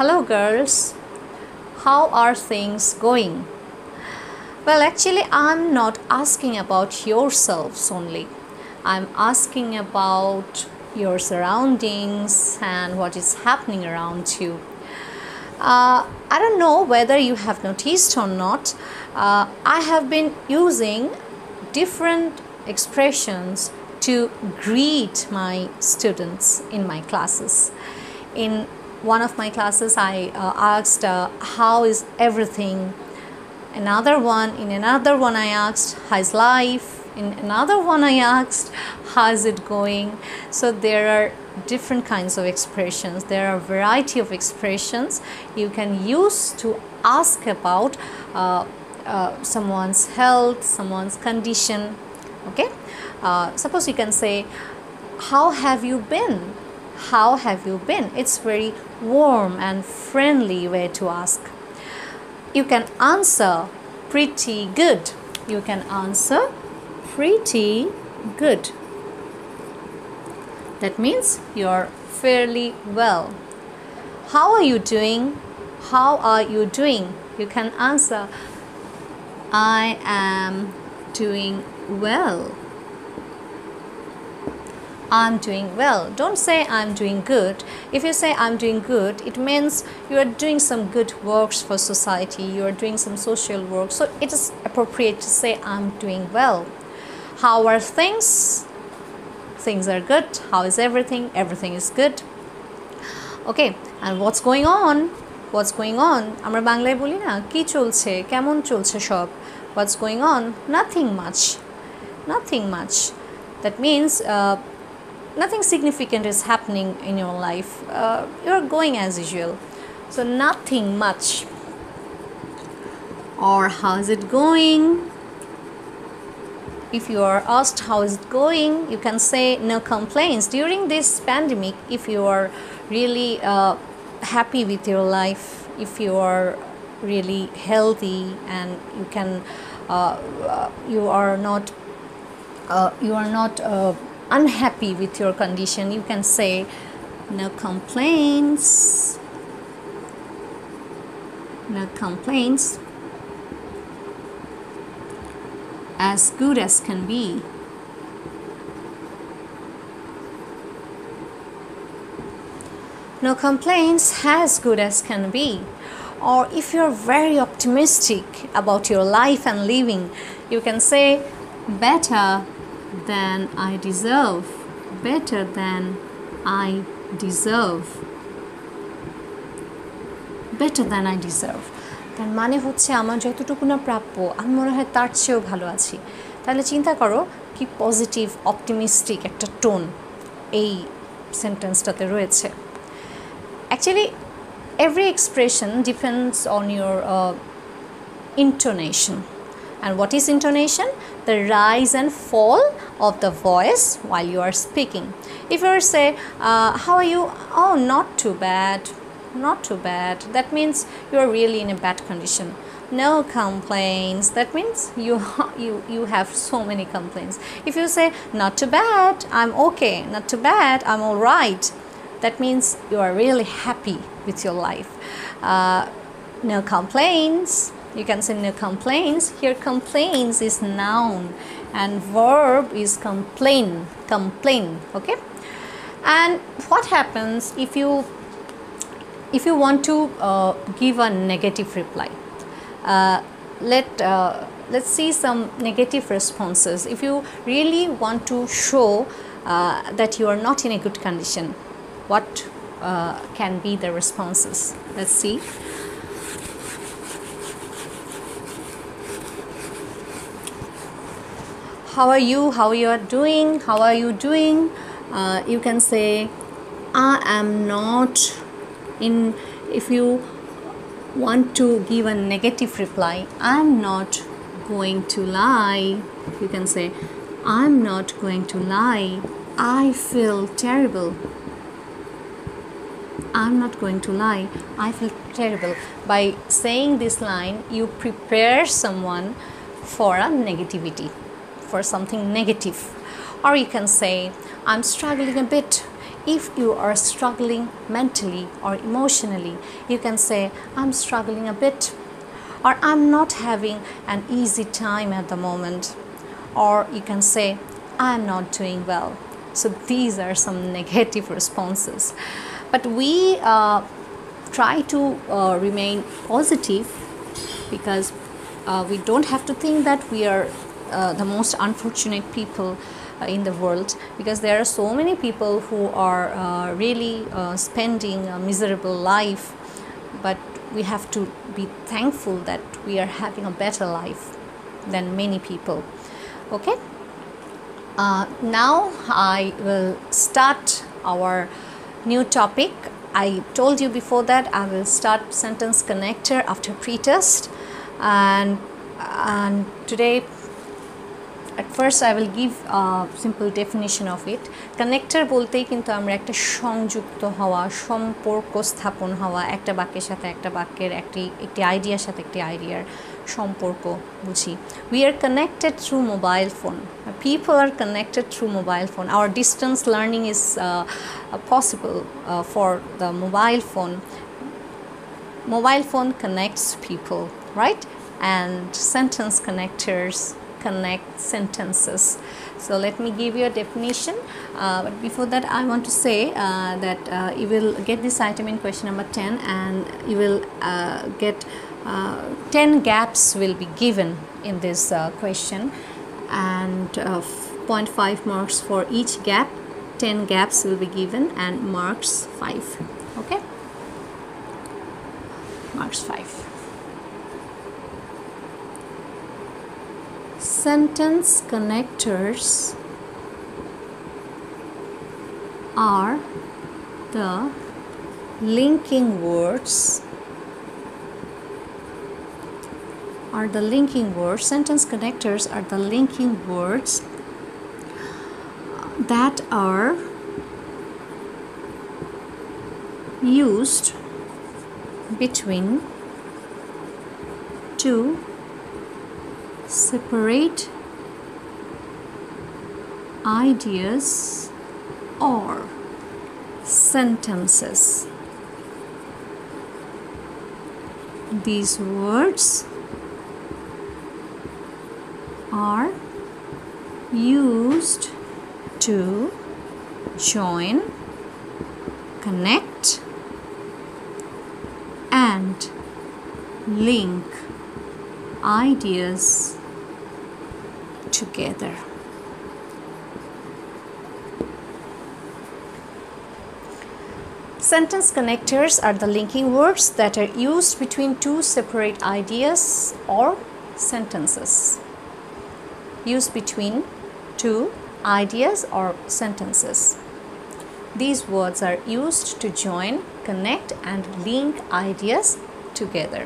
Hello girls, how are things going? Well, actually, I'm not asking about yourselves only. I'm asking about your surroundings and what is happening around you. I don't know whether you have noticed or not. I have been using different expressions to greet my students in my classes. In one of my classes, I asked, how is everything? In another one, I asked, how's life? In another one, I asked, how's it going? So there are different kinds of expressions. There are a variety of expressions you can use to ask about someone's health, someone's condition. Okay, suppose you can say, how have you been? How have you been? It's very warm and friendly way to ask. You can answer pretty good. You can answer pretty good. That means you're fairly well. How are you doing? How are you doing? You can answer, I am doing well. I'm doing well. Don't say I'm doing good. If you say I'm doing good, it means you are doing some good works for society. You are doing some social work. So it is appropriate to say I'm doing well. How are things? Things are good. How is everything? Everything is good. Okay, and what's going on? What's going on? আমরা বাংলায় বলি না কি চলছে কেমন চলছে সব what's going on? Nothing much. Nothing much. That means nothing significant is happening in your life. You're going as usual. So nothing much. Or how's it going? If you are asked how is it going, you can say no complaints. During this pandemic, if you are really happy with your life, if you are really healthy and you can you are not unhappy with your condition, you can say no complaints. No complaints. As good as can be. No complaints, as good as can be. Or if you're very optimistic about your life and living, you can say better than I deserve. Better than I deserve. Better than I deserve. তার মানে হচ্ছে আমার যতটুকু না প্রাপ্য আমি মনে হয় তার চেয়েও ভালো আছি। তাহলে চিন্তা করো কি পজিটিভ অপটিমিস্টিক একটা টোন এই সেন্টেন্সটাতে রয়েছে। Actually every expression depends on your intonation. And what is intonation? The rise and fall of the voice while you are speaking. If you say, how are you? Oh, not too bad. Not too bad. That means you are really in a bad condition. No complaints. That means you have so many complaints. If you say not too bad, I'm okay. Not too bad, I'm all right. That means you are really happy with your life. No complaints. You can say no complaints. Here complaints is noun and verb is complain. Complain. Okay. And what happens if you want to give a negative reply? Let's see some negative responses. If you really want to show that you are not in a good condition, what can be the responses? Let's see. How are you? How you are doing? How are you doing? You can say, I am not in. If you want to give a negative reply, I'm not going to lie. You can say, I'm not going to lie. I feel terrible. I'm not going to lie. I feel terrible. By saying this line, you prepare someone for a negativity, for something negative. Or you can say, I'm struggling a bit If you are struggling mentally or emotionally, you can say, I'm struggling a bit, or I'm not having an easy time at the moment, or you can say, I'm not doing well. So these are some negative responses. But we try to remain positive, because we don't have to think that we are the most unfortunate people in the world, because there are so many people who are really spending a miserable life, but we have to be thankful that we are having a better life than many people. Okay, now I will start our new topic. I told you before that I will start sentence connector after pre-test, and today at first I will give a simple definition of it. Connector বলতেই কিন্তু আমরা একটা সংযুক্ত হওয়া, সম্পর্ক স্থাপন হওয়া, একটা বাক্যের সাথে একটা বাক্যের, একটি আইডিয়ার সাথে একটি আইডিয়ার সম্পর্ক বুঝি. We are connected through mobile phone. People are connected through mobile phone. Our distance learning is possible for the mobile phone. Mobile phone connects people, right? And sentence connectors connect sentences. So let me give you a definition, but before that I want to say that you will get this item in question number 10, and you will get 10 gaps will be given in this question, and 0.5 marks for each gap. 10 gaps will be given and marks 5. Okay, marks 5. Sentence connectors are the linking words. Sentence connectors are the linking words that are used between two separate ideas or sentences. These words are used to join, connect, and link ideas together. Sentence connectors are the linking words that are used between two separate ideas or sentences. Used between two ideas or sentences. These words are used to join, connect, and link ideas together.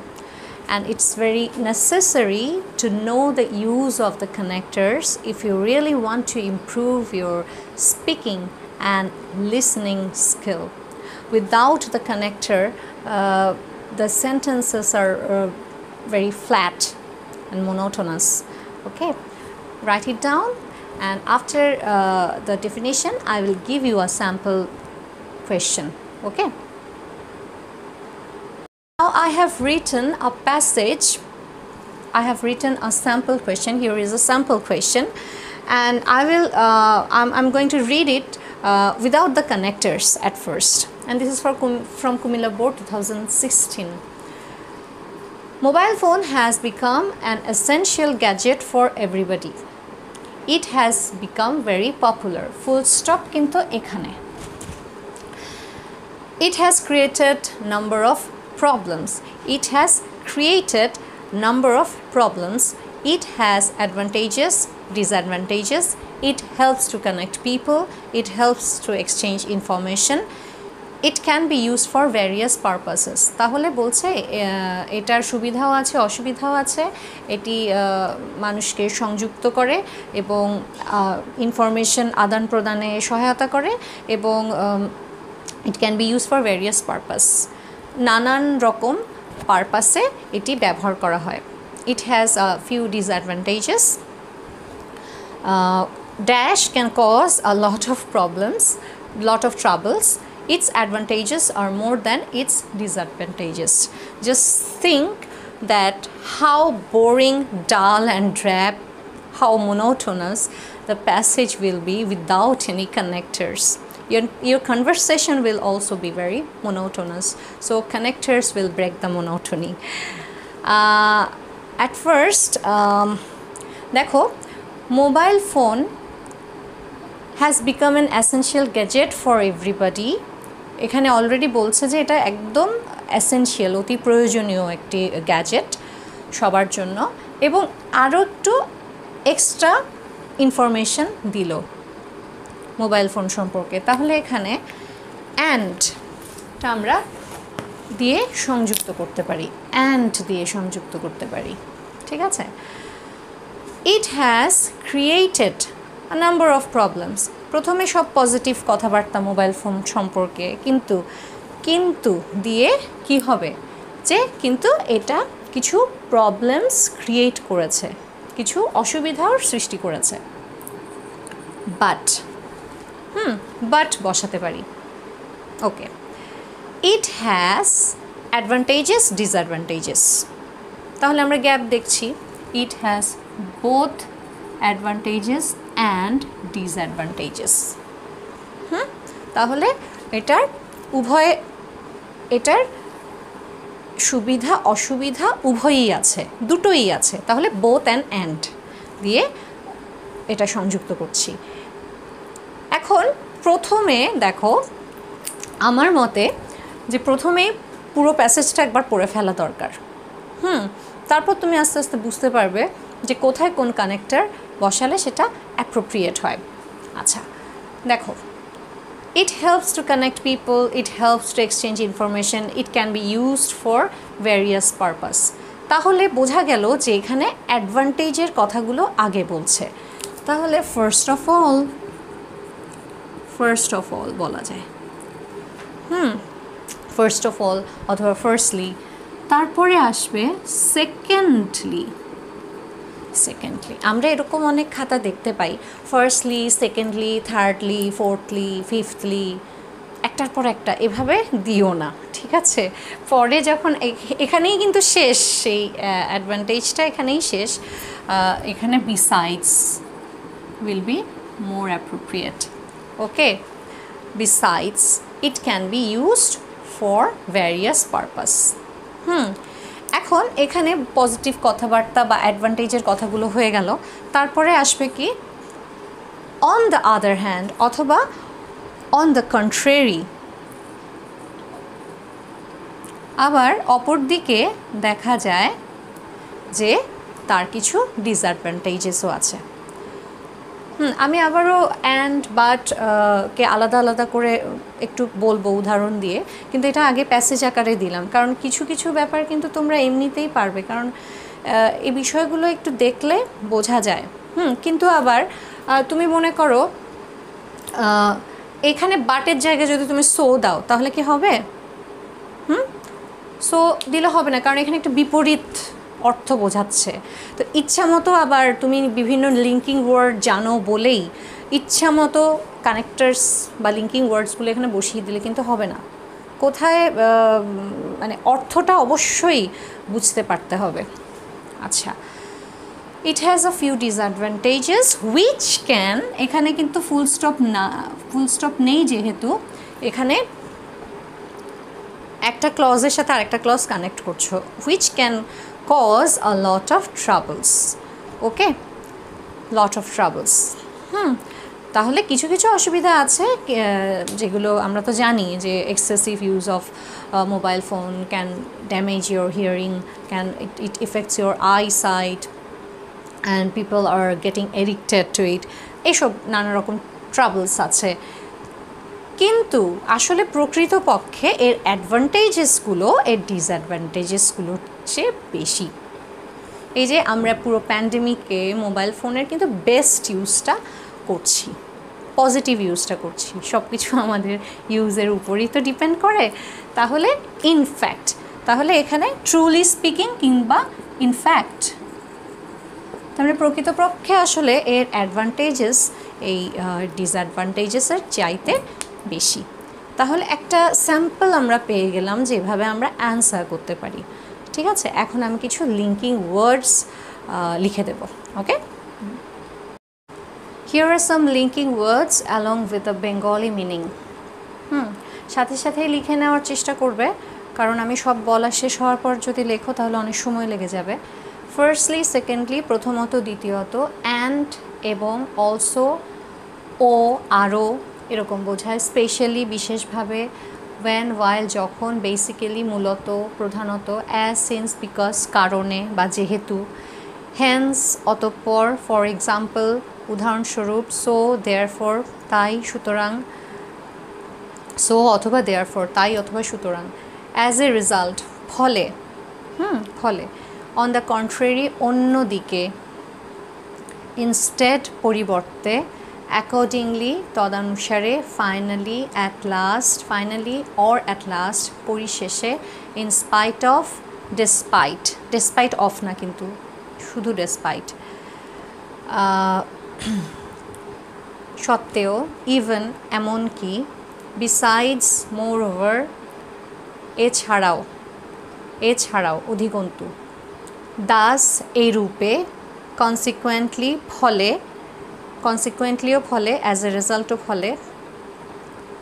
And it's very necessary to know the use of the connectors if you really want to improve your speaking and listening skill. Without the connector, the sentences are very flat and monotonous. Okay, write it down, and after the definition I will give you a sample question. Okay, now I have written a passage. I have written a sample question. Here is a sample question, and I will I'm going to read it without the connectors at first, and this is from Kumilla Board 2016. Mobile phone has become an essential gadget for everybody. It has become very popular. Full stop kinto ekhane. It has created number of problems. It has created number of problems. It has advantages, disadvantages. It helps to connect people. It helps to exchange information. It can be used for various purposes. তাহলে বলছে এটার সুবিধাও আছে, অসুবিধাও আছে। এটি মানুষকে সংযুক্ত করে এবং ইনফরমেশন আদান প্রদানে সহায়তা করে, এবং it can be used for various purpose. নানান রকম পারপাসে এটি ব্যবহার করা হয়। It has a few disadvantages. Dash can cause a lot of problems. lot of troubles, its advantages are more than its disadvantages. Just think that how boring, dull and drab, how monotonous the passage will be without any connectors. Your conversation will also be very monotonous, so connectors will break the monotony. At first দেখো, mobile phone has become an essential gadget for everybody. এখানে already বলছে যে এটা একদম essential, অতি প্রয়োজনীয় একটি gadget সবার জন্য, এবং আরও একটু এক্সট্রা ইনফরমেশন দিল মোবাইল ফোন সম্পর্কে। তাহলে এখানে অ্যান্ডটা আমরা দিয়ে সংযুক্ত করতে পারি, অ্যান্ড দিয়ে সংযুক্ত করতে পারি, ঠিক আছে। It has created a number of problems. প্রথমে সব পজিটিভ কথাবার্তা মোবাইল ফোন সম্পর্কে, কিন্তু দিয়ে কি হবে, যে কিন্তু এটা কিছু প্রবলেমস ক্রিয়েট করেছে, কিছু অসুবিধার সৃষ্টি করেছে। বাট বসাতে পারি, okay. It has advantages, disadvantages. তাহলে আমরা গ্যাপ দেখছি, it has both advantages and disadvantages. তাহলে এটার সুবিধা অসুবিধা উভয়ই আছে, দুটোই আছে। তাহলে বোথ অ্যান্ড দিয়ে এটা সংযুক্ত করছি। এখন প্রথমে দেখো, আমার মতে যে প্রথমেই পুরো প্যাসেজটা একবার পড়ে ফেলা দরকার। তারপর তুমি আস্তে আস্তে বুঝতে পারবে যে কোথায় কোন কানেক্টর বসালে সেটা অ্যাপ্রোপ্রিয়েট হয়। আচ্ছা দেখো, it helps to connect people, it helps to exchange information, it can be used for various purpose. তাহলে বোঝা গেল যে এখানে অ্যাডভান্টেজের কথাগুলো আগে বলছে। তাহলে ফার্স্ট অফ অল বলা যায়, ফার্স্ট অফ অল অথবা ফার্স্টলি, তারপরে আসবে সেকেন্ডলি। আমরা এরকম অনেক খাতা দেখতে পাই, ফার্স্টলি, সেকেন্ডলি, থার্ডলি, ফোর্থলি, ফিফথলি, একটার পর একটা এভাবে দিও না, ঠিক আছে। পরে যখন এখানেই কিন্তু শেষ, সেই অ্যাডভান্টেজটা এখানেই শেষ। এখানে besides will be more appropriate, okay. Besides it can be used for various purpose. এখন এখানে পজিটিভ কথাবার্তা বা অ্যাডভান্টেজের কথাগুলো হয়ে গেল, তারপরে আসবে কি অন দ্য আদার হ্যান্ড অথবা অন দ্য কন্ট্রারি। আবার অপর দিকে দেখা যায় যে তার কিছু ডিসঅ্যাডভান্টেজেসও আছে। আমি আবারও অ্যান্ড বাট কে আলাদা আলাদা করে একটু বলবো উদাহরণ দিয়ে, কিন্তু এটা আগে প্যাসেজ আকারে দিলাম, কারণ কিছু কিছু ব্যাপার কিন্তু তোমরা এমনিতেই পারবে, কারণ এই বিষয়গুলো একটু দেখলে বোঝা যায়। কিন্তু আবার তুমি মনে করো এখানে বাটের জায়গায় যদি তুমি সো দাও তাহলে কি হবে? সো দিলে হবে না, কারণ এখানে একটা বিপরীত অর্থ বোঝাচ্ছে। তো ইচ্ছা মতো আবার তুমি বিভিন্ন লিঙ্কিং ওয়ার্ড জানো বলেই ইচ্ছা মতো কানেক্টার্স বা লিঙ্কিং ওয়ার্ডসগুলো এখানে বসিয়ে দিলে কিন্তু হবে না। কোথায় মানে অর্থটা অবশ্যই বুঝতে পারতে হবে। আচ্ছা, it has a few disadvantages which can, এখানে কিন্তু ফুল স্টপ নেই, যেহেতু এখানে একটা ক্লজের সাথে আরেকটা ক্লজ কানেক্ট করছো, which can cause a lot of troubles, okay, lot of troubles. তাহলে কিছু কিছু অসুবিধা আছে যেগুলো আমরা তো জানি, যে excessive use of mobile phone can damage your hearing, it affects your eyesight and people are getting addicted to it, এইসব নানা রকম ট্রাবলস আছে। কিন্তু আসলে প্রকৃতপক্ষে এর অ্যাডভান্টেজেসগুলো এর ডিসঅ্যাডভান্টেজেসগুলোর চেয়ে বেশি। এই যে আমরা পুরো প্যান্ডেমিকে মোবাইল ফোনের কিন্তু বেস্ট ইউজটা করছি, পজিটিভ ইউজটা করছি, সব কিছু আমাদের ইউজের উপরই তো ডিপেন্ড করে। তাহলে ইনফ্যাক্ট, তাহলে এখানে ট্রুলি স্পিকিং কিংবা ইনফ্যাক্ট, তাহলে প্রকৃতপক্ষে আসলে এর অ্যাডভান্টেজেস এই ডিসঅ্যাডভান্টেজেসের চাইতে বেশি। তাহলে একটা স্যাম্পল আমরা পেয়ে গেলাম যেভাবে আমরা অ্যান্সার করতে পারি। ঠিক আছে, এখন আমি কিছু লিঙ্কিং ওয়ার্ডস লিখে দেব। Okay, here are some linking words along with a Bengali meaning. সাথে সাথেই লিখে নেওয়ার চেষ্টা করবে, কারণ আমি সব বলা শেষ হওয়ার পর যদি লেখো তাহলে অনেক সময় লেগে যাবে। ফার্স্টলি, সেকেন্ডলি, প্রথমত, দ্বিতীয়ত, অ্যান্ড, এবং, অলসো, ও, আরও, এরকম বোঝায়। স্পেশালি, বিশেষভাবে। ওয়েন, ওয়াইল, যখন। বেসিক্যালি, মূলত, প্রধানত। অ্যাজ, সিন্স, বিকজ, কারণে বা যেহেতু। হেন্স, অতঃপর। ফর এক্সাম্পল, উদাহরণস্বরূপ। সো, দেয়ারফর, তাই, সুতরাং। সো অথবা দেয়ারফর, তাই অথবা সুতরাং। অ্যাজ এ রেজাল্ট, ফলে। ফলে। অন দ্য কন্ট্রারি, অন্যদিকে। ইনস্টেড, পরিবর্তে। অ্যাকর্ডিংলি, তদানুসারে। Finally, at last. Finally or at last, পরিশেষে। In spite of, despite. Despite of না কিন্তু, শুধু ডেসপাইট। সত্ত্বেও। ইভেন, এমনকি। বিসাইডস, মোরওভার, এছাড়াও। এছাড়াও, অধিকন্তু। দাস, এই রূপে। কনসিকুয়েন্টলি, ফলে। কনসিকুয়েন্টলিও ফলে, অ্যাজ এ রেজাল্টও ফলে।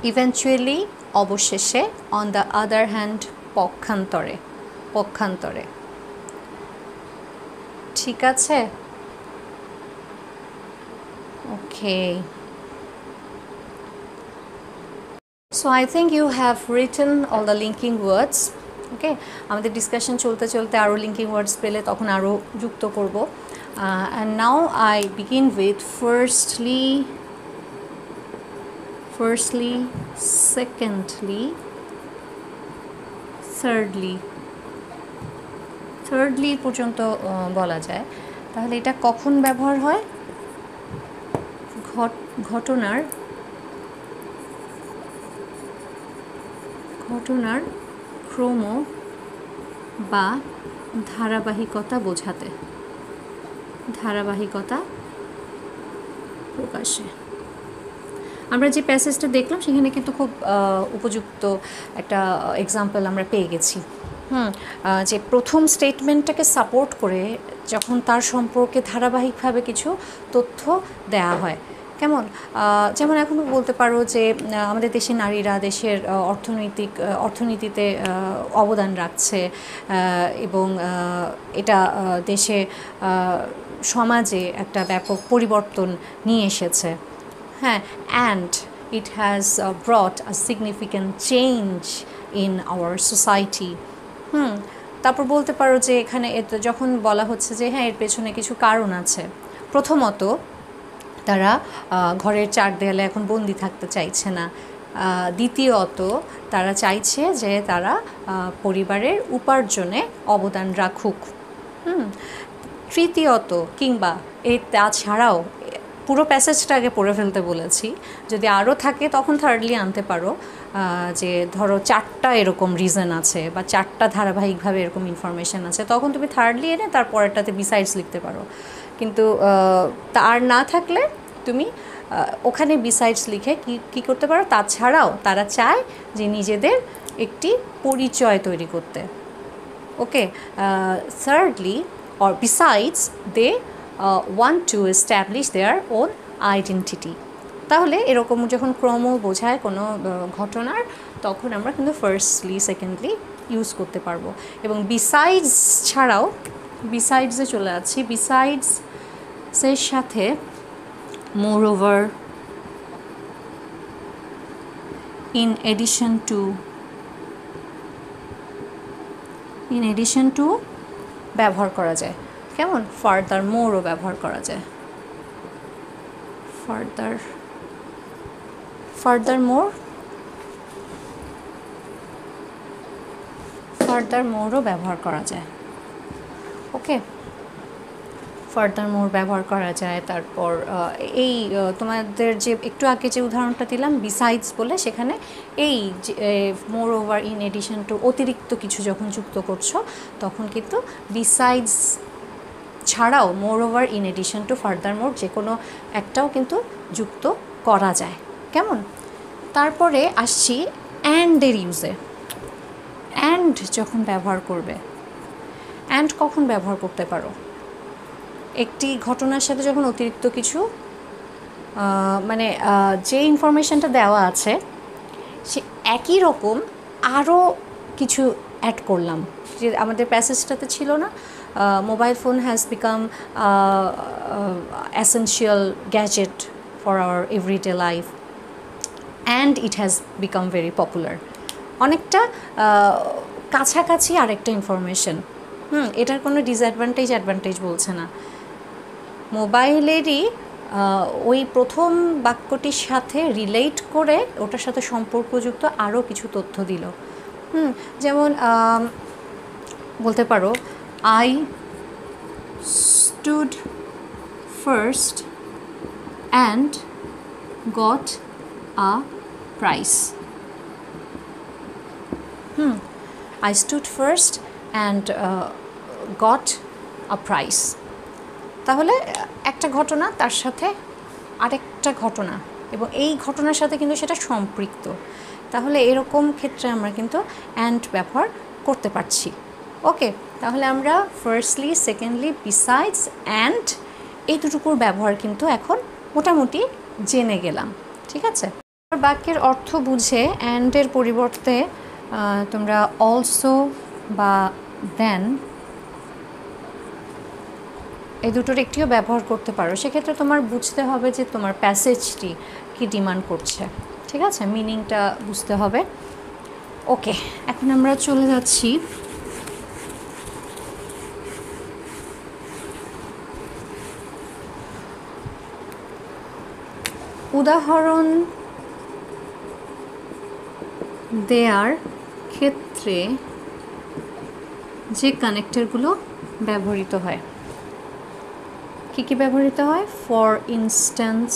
ইভেনচুয়ালি, অবশেষে। অন দ্য আদার হ্যান্ড, পক্ষান্তরে। পক্ষান্তরে। ঠিক আছে, ওকে। So I think you have written all the linking words. ওকে, আমাদের ডিসকাশন চলতে চলতে আরও লিঙ্কিং ওয়ার্ডস পেলে তখন আরও যুক্ত করব। And now I begin with firstly, secondly, thirdly পর্যন্ত বলা যায়। তাহলে এটা কখন ব্যবহার হয়? ঘটনার ক্রম বা ধারাবাহিকতা বোঝাতে, ধারাবাহিকতা প্রকাশে। আমরা যে প্যাসেজটা দেখলাম সেখানে কিন্তু খুব উপযুক্ত একটা এক্সাম্পল আমরা পেয়ে গেছি। যে প্রথম স্টেটমেন্টটাকে সাপোর্ট করে যখন তার সম্পর্কে ধারাবাহিকভাবে কিছু তথ্য দেয়া হয়। কেমন? যেমন এখন বলতে পারো যে আমাদের দেশের নারীরা দেশের অর্থনীতিতে অবদান রাখছে, এবং এটা দেশে সমাজে একটা ব্যাপক পরিবর্তন নিয়ে এসেছে। হ্যাঁ, and it has brought a significant change in our society. তারপর বলতে পারো যে এখানে যখন বলা হচ্ছে যে হ্যাঁ, এর পেছনে কিছু কারণ আছে। প্রথমত, তারা ঘরের চার দেয়ালে এখন বন্দি থাকতে চাইছে না। দ্বিতীয়ত, তারা চাইছে যে তারা পরিবারের উপার্জনে অবদান রাখুক। তৃতীয়ত, কিংবা তাছাড়াও, পুরো প্যাসেজটা আগে পড়ে ফেলতে বলেছি, যদি আরও থাকে তখন থার্ডলি আনতে পারো। যে ধরো 4টা এরকম রিজন আছে বা 4টা ধারাবাহিকভাবে এরকম ইনফরমেশান আছে, তখন তুমি থার্ডলি এনে তারপরেরটাতে বিসাইডস লিখতে পারো। কিন্তু তার না থাকলে তুমি ওখানে বিসাইডস লিখে কী করতে পারো, তাছাড়াও তারা চায় যে নিজেদের একটি পরিচয় তৈরি করতে। ওকে, thirdly or besides they want to establish their own identity. তাহলে এরকম যখন ক্রম বোঝায় কোনো ঘটনার, তখন আমরা কিন্তু ফার্স্টলি সেকেন্ডলি ইউজ করতে পারবো। এবং বিসাইডস ছাড়াও, বিসাইডসে চলে যাচ্ছি, বিসাইডসের সাথে মোরওভার, ইন এডিশন টু ব্যবহার করা যায়। কেমন? ফার্দার মোরও ব্যবহার করা যায়। ফার্দার মোরও ব্যবহার করা যায়। ওকে, ফার্দার মোর ব্যবহার করা যায়। তারপর এই তোমাদের যে একটু আগে যে উদাহরণটা দিলাম বিসাইডস বলে, সেখানে এই moreover, in addition to, অতিরিক্ত কিছু যখন যুক্ত করছো তখন কিন্তু বিসাইডস ছাড়াও moreover, in addition to, further more যে কোনো একটাও কিন্তু যুক্ত করা যায়। কেমন? তারপরে আসছি অ্যান্ডের ইউজে। অ্যান্ড যখন ব্যবহার করবে, অ্যান্ড কখন ব্যবহার করতে পারো? একটি ঘটনার সাথে যখন অতিরিক্ত কিছু মানে যে ইনফরমেশানটা দেওয়া আছে সে একই রকম আরও কিছু অ্যাড করলাম, যে আমাদের প্যাসেজটাতে ছিল না, mobile phone has become essential gadget for our everyday life and it has become very popular. অনেকটা কাছাকাছি আরেকটা ইনফরমেশন। এটার কোনো অ্যাডভান্টেজ বলছে না। মোবাইলেরই ওই প্রথম বাক্যটির সাথে রিলেট করে ওটার সাথে সম্পর্কযুক্ত আরও কিছু তথ্য দিল। যেমন বলতে পারো, I stood first and got a prize. I stood first and got a prize. তাহলে একটা ঘটনা তার সাথে আরেকটা ঘটনা, এবং এই ঘটনার সাথে কিন্তু সেটা সম্পৃক্ত। তাহলে এরকম ক্ষেত্রে আমরা কিন্তু অ্যান্ড ব্যবহার করতে পারছি। ওকে, তাহলে আমরা ফার্স্টলি, সেকেন্ডলি, বিসাইডস, অ্যান্ড এই দুটুকুর ব্যবহার কিন্তু এখন মোটামুটি জেনে গেলাম। ঠিক আছে, বাক্যের অর্থ বুঝে অ্যান্ডের পরিবর্তে তোমরা অলসো বা দেন এই দুটোর একটিও ব্যবহার করতে পারো। সেক্ষেত্রে তোমার বুঝতে হবে যে তোমার প্যাসেজটি কী ডিমান্ড করছে। ঠিক আছে, মিনিংটা বুঝতে হবে। ওকে, এখন আমরা চলে যাচ্ছি উদাহরণ দেয়ার ক্ষেত্রে যে কানেক্টরগুলো ব্যবহৃত হয়। কী কী ব্যবহৃত হয়? For instance,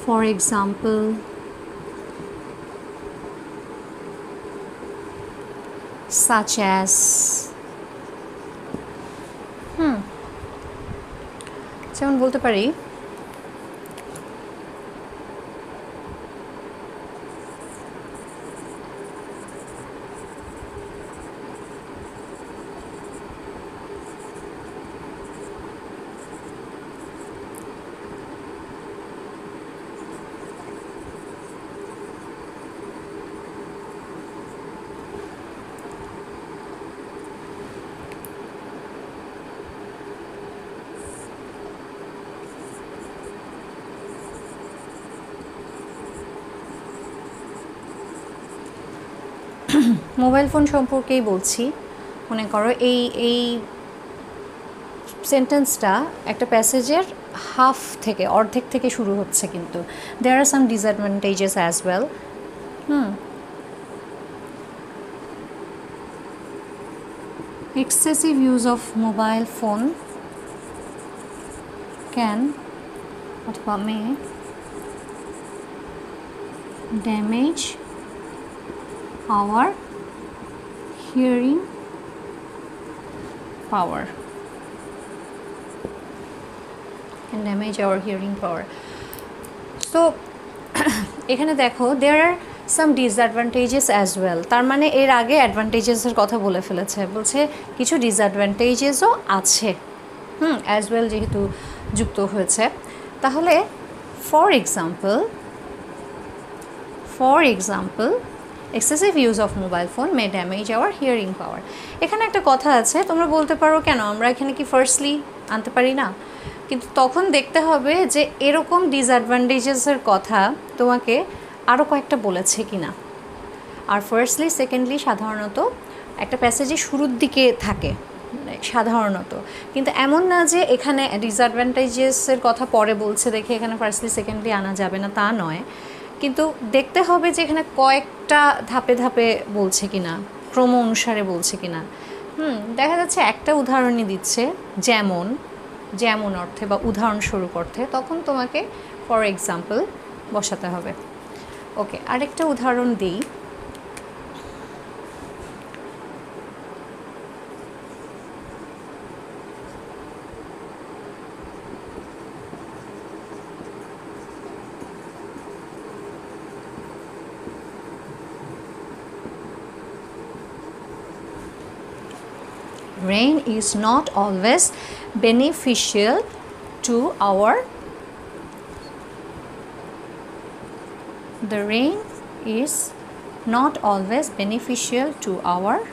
for example, such as, যেমন বলতে পারি মোবাইল ফোন সম্পর্কেই বলছি। মনে করো এই সেন্টেন্সটা একটা প্যাসেজের হাফ থেকে, অর্ধেক থেকে শুরু হচ্ছে, কিন্তু there are some disadvantages as well. Excessive use of mobile phone can অথবা may damage our hearing power, can damage our hearing power. So এখানে দেখো there are some disadvantages as well. তার মানে এর আগে অ্যাডভান্টেজেসের কথা বলে ফেলেছে, বলছে কিছু ডিসঅ্যাডভান্টেজেসও আছে as well, যেহেতু যুক্ত হয়েছে। তাহলে for example excessive use of mobile phone may damage our hearing power. এখানে একটা কথা আছে, তোমরা বলতে পারো কেন আমরা এখানে কি ফার্স্টলি আনতে পারি না? কিন্তু তখন দেখতে হবে যে এরকম ডিসঅ্যাডভান্টেজেসের কথা তোমাকে আরও কয়েকটা বলেছে কি না। আর ফার্স্টলি, সেকেন্ডলি সাধারণত একটা প্যাসেজে শুরুর দিকে থাকে সাধারণত, কিন্তু এমন না যে এখানে ডিসঅ্যাডভান্টেজেসের কথা পরে বলছে দেখে এখানে ফার্স্টলি, সেকেন্ডলি আনা যাবে না, তা নয়। কিন্তু দেখতে হবে যে এখানে কয়েকটা ধাপে ধাপে বলছে কিনা, ক্রম অনুসারে বলছে কিনা। দেখা যাচ্ছে একটা উদাহরণই দিচ্ছে যেমন অর্থে বা উদাহরণস্বরূপ অর্থে, তখন তোমাকে ফর এক্সাম্পল বসাতে হবে। ওকে, আরেকটা উদাহরণ দিই। Rain is not always beneficial to our The rain is not always beneficial to our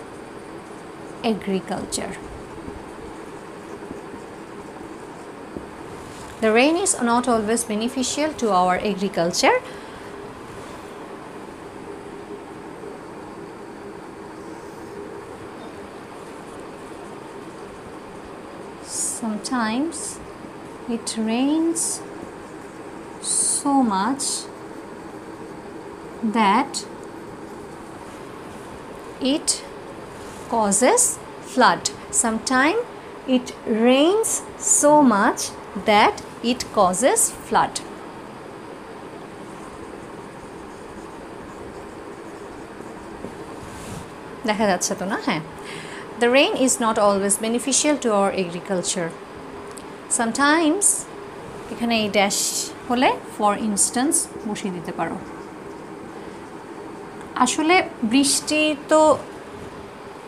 agriculture. The rain is not always beneficial to our agriculture. Sometimes it rains so much that it causes flood. Sometimes it rains so much that it causes flood. দেখা যাচ্ছে তো না? হ্যাঁ, the rain is not always beneficial to our agriculture. Sometimes এখানে এই dash হলে for instance বসিয়ে দিতে পারো। আসলে বৃষ্টি তো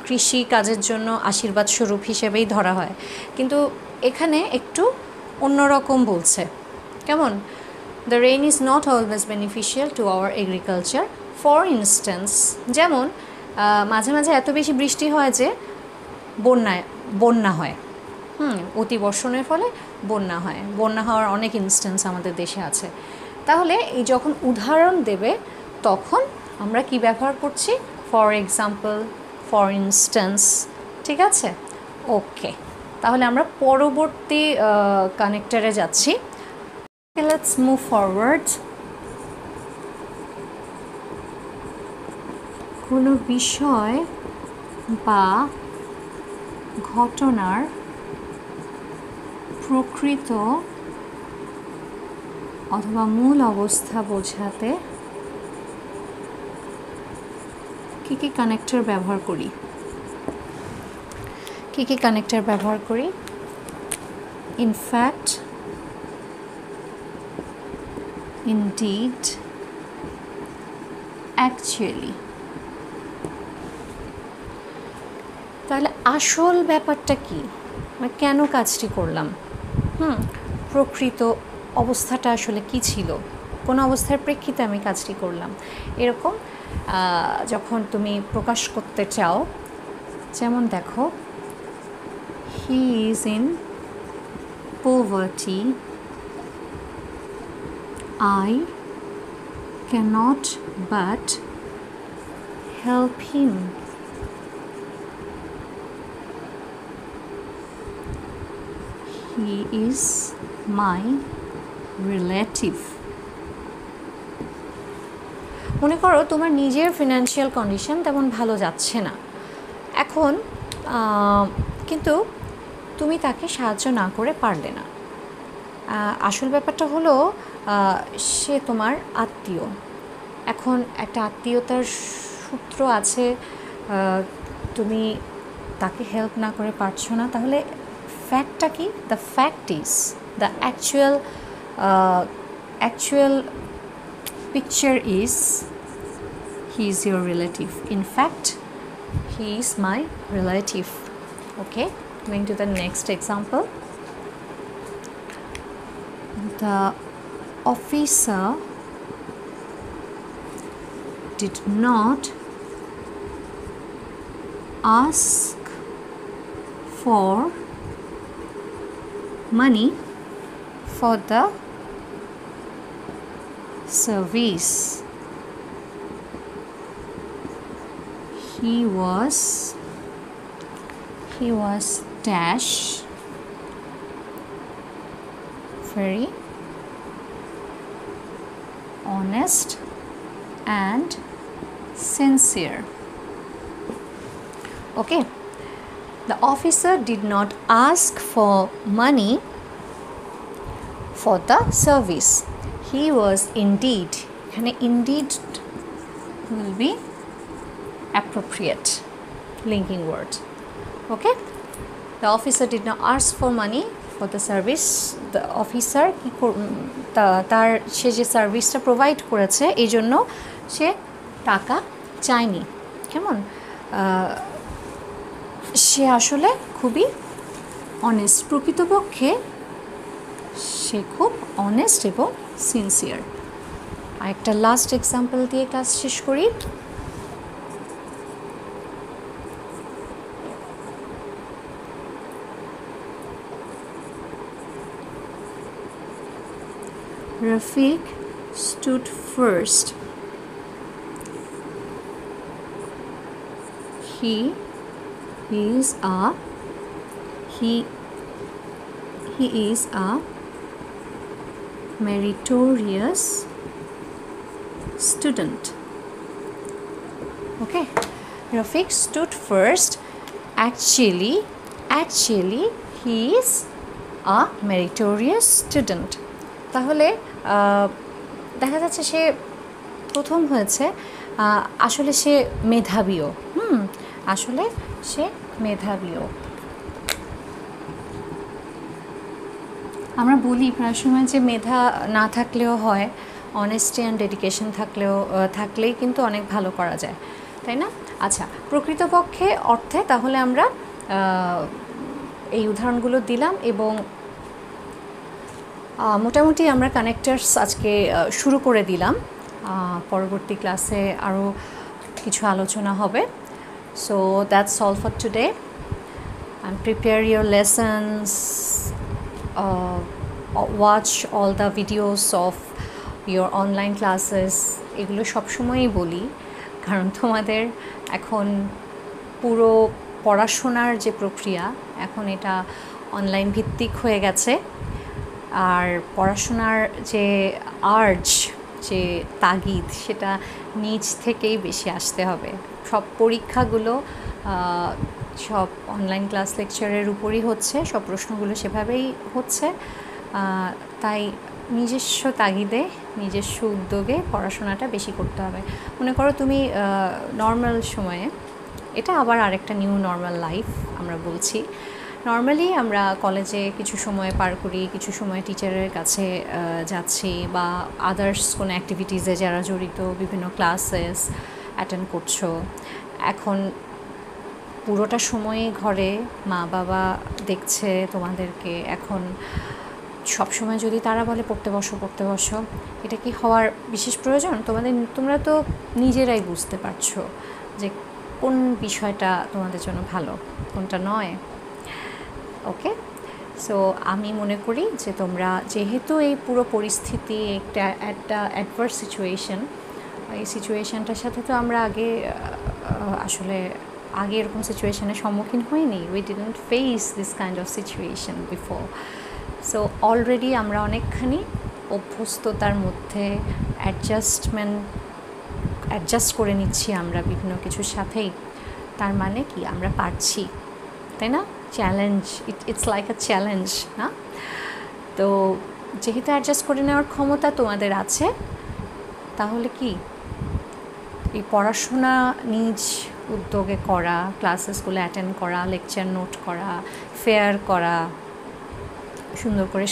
কৃষি কাজের জন্য আশীর্বাদ স্বরূপ হিসেবেই ধরা হয়, কিন্তু এখানে একটু অন্যরকম বলছে। কেমন? The rain is not always beneficial to our agriculture. For instance, যেমন মাঝে মাঝে এত বেশি বৃষ্টি হয় যে বন্যা হয়। অতিবর্ষণের ফলে বন্যা হয়। বন্যা হওয়ার অনেক ইনস্ট্যান্স আমাদের দেশে আছে। তাহলে এই যখন উদাহরণ দেবে তখন আমরা কি ব্যবহার করছি? For example, for instance. ঠিক আছে? ওকে, তাহলে আমরা পরবর্তী কানেক্টরে যাচ্ছি। Let's move forward. কোনো বিষয় বা ঘটনার প্রকৃত অথবা মূল অবস্থা বোঝাতে কি কি কানেক্টর ব্যবহার করি? In fact, indeed, actually. তাহলে আসল ব্যাপারটা কি? আমি কেন কাজটি করলাম? প্রকৃত অবস্থাটা আসলে কি ছিল? কোন অবস্থার প্রেক্ষিতে আমি কাজটি করলাম? এরকম যখন তুমি প্রকাশ করতে চাও, যেমন দেখো, he is in poverty, I cannot but help him. He is my relative. মনে করো তোমার নিজের ফিনান্সিয়াল কন্ডিশন তেমন ভালো যাচ্ছে না এখন, কিন্তু তুমি তাকে সাহায্য না করে পারলে না। আসল ব্যাপারটা হলো সে তোমার আত্মীয়। এখন একটা আত্মীয়তার সূত্র আছে, তুমি তাকে হেল্প না করে পারছো না, তাহলে ফ্যাক্টটা কি? The fact is, the actual picture is he is your relative. In fact, he is my relative. Okay, going to the next example. The officer did not ask for money for the service. He was dash very honest and sincere. Okay, the officer did not ask for money for the service. He was indeed, indeed will be appropriate linking word. Okay, the officer did not ask for money for the service. The officer তার সে যে সার্ভিসটা provide করেছে এই জন্য সে টাকা চায়নি। কেমন? সে আসলে খুবই অনেস্ট, প্রকৃতপক্ষে সে খুব অনেস্ট এবং সিনসিয়ার। আর একটা লাস্ট এক্সাম্পল দিয়ে ক্লাস শেষ করি। Rafiq stood first. He is a meritorious student. Okay, Rafiq stood first. Actually he is a meritorious student. তাহলে দেখা যাচ্ছে সে প্রথম হয়েছে, আসলে সে মেধাবীও। আসলে সে মেধাবীও। আমরা বলি প্রায় সময় যে মেধা না থাকলেও হয়, অনেস্টি অ্যান্ড ডেডিকেশন থাকলেই কিন্তু অনেক ভালো করা যায়, তাই না? আচ্ছা, প্রকৃতপক্ষে অর্থে তাহলে আমরা এই উদাহরণগুলো দিলাম এবং মোটামুটি আমরা কানেক্টার্স আজকে শুরু করে দিলাম। পরবর্তী ক্লাসে আরও কিছু আলোচনা হবে। So that's all for today, and prepare your lessons, watch all the videos of your online classes. এগুলো সবসময়ই বলি, কারণ তোমাদের এখন পুরো পড়াশোনার যে প্রক্রিয়া এখন এটা অনলাইন ভিত্তিক হয়ে গেছে। আর পড়াশোনার যে আর্জ, যে তাগিদ, সেটা নিজ থেকেই বেশি আসতে হবে। সব পরীক্ষাগুলো সব অনলাইন ক্লাস লেকচারের উপরই হচ্ছে, সব প্রশ্নগুলো সেভাবেই হচ্ছে। তাই নিজস্ব তাগিদে, নিজস্ব উদ্যোগে পড়াশোনাটা বেশি করতে হবে। মনে করো তুমি নর্মাল সময়ে, এটা আবার আরেকটা নিউ নর্মাল লাইফ আমরা বলছি। নর্মালি আমরা কলেজে কিছু সময় পার করি, কিছু সময় টিচারের কাছে যাচ্ছি বা আদার্স কোনো অ্যাক্টিভিটিসে যারা জড়িত, বিভিন্ন ক্লাসেস অ্যাটেন্ড করছো। এখন পুরোটা সময়ই ঘরে মা বাবা দেখছে তোমাদেরকে। এখন সব সময় যদি তারা বলে পড়তে বসো, এটা কি হওয়ার বিশেষ প্রয়োজন? তোমরা তো নিজেরাই বুঝতে পারছো যে কোন বিষয়টা তোমাদের জন্য ভালো, কোনটা নয়। ওকে, সো আমি মনে করি যে তোমরা যেহেতু এই পুরো পরিস্থিতি একটা অ্যাডভার্স সিচুয়েশন, এই সিচুয়েশানটার সাথে তো আমরা আসলে আগে এরকম সিচুয়েশানের সম্মুখীন হইনি। We didn't face this kind of situation before. So already আমরা অনেকখানি অভ্যস্ততার মধ্যে অ্যাডজাস্ট করে নিচ্ছি আমরা বিভিন্ন কিছুর সাথেই। তার মানে কি, আমরা পারছি, তাই না? Challenge, it's like a challenge, না? তো যেহেতু অ্যাডজাস্ট করে নেওয়ার ক্ষমতা তোমাদের আছে, তাহলে কি এই পড়াশোনা নিজ উদ্যোগে করা, ক্লাসেসগুলো অ্যাটেন্ড করা, লেকচার নোট করা, ফেয়ার করা, সুন্দর করে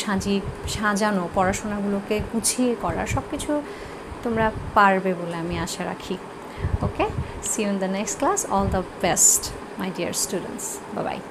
সাজানো, পড়াশোনাগুলোকে গুছিয়ে করা, সব কিছু তোমরা পারবে বলে আমি আশা রাখি। Okay, see you in the next class. All the best, my dear students. Bye-bye.